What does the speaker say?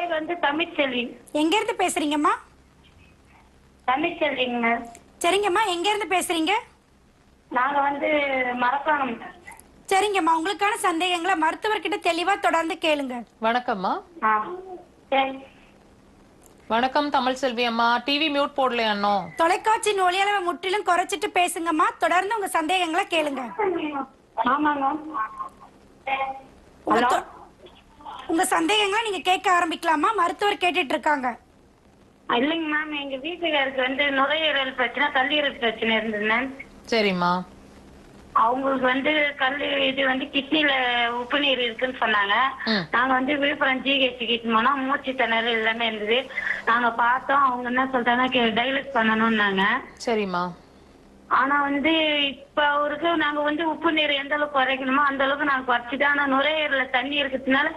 பேர் வந்து தமிழ்ச்செல்வி. எங்க இருந்து பேசுறீங்கம்மா? தமிழ்ச்செல்விங்க. சரிங்கம்மா, எங்க இருந்து பேசுறீங்க? நாங்க வந்து மரக்காணம். சரிங்கம்மா, உங்களுக்கான சந்தேகங்களை மருத்துவர்கிட்ட தெளிவா தொடர்ந்து கேளுங்க. வணக்கம்மா. ஆ சரி. வணக்கம் தமிழ் செல்வி அம்மா. டிவி மியூட் போடலையா இன்னும்? தொலைக்காட்சி ஒளியளவை முற்றிலும் குறைச்சிட்டு பேசுங்கம்மா. தொடர்ந்து உங்க சந்தேகங்களை கேளுங்க. ஆமாங்க. உங்க ஹலோ. உங்க சந்தேகங்களை நீங்க கேட்க ஆரம்பிக்கலாமா? மருத்துவர் கேட்டுட்டு இருக்காங்க. இல்லைங்க மேம், எங்க வீட்டுக்காருக்கு வந்து நுரையீரல் பிரச்சனை, கல்லீரல் பிரச்சனை இருந்தது மேம். சரிம்மா. அவங்களுக்கு வந்து இது வந்து கிட்னில உப்பு நீர் இருக்குன்னு சொன்னாங்க. ம். நாங்க வந்து விழுப்புரம் ஜிஹெச் கிட்ட போனா மூச்சு திணறல் எல்லாமே இருந்தது. நாங்க பார்த்தோம். அவங்க என்ன சொல்றாங்க, டைலஸ் பண்ணணும்னாங்க. சரிம்மா. ஆனா வந்து இப்ப அவருக்கு நாங்க வந்து உப்பு நீர் எந்த அளவுக்கு குறைக்கணுமோ அந்த அளவுக்கு நாங்க குறைச்சிட்டோம். ஆனா நுரையீரல தண்ணி இருக்கிறதுனால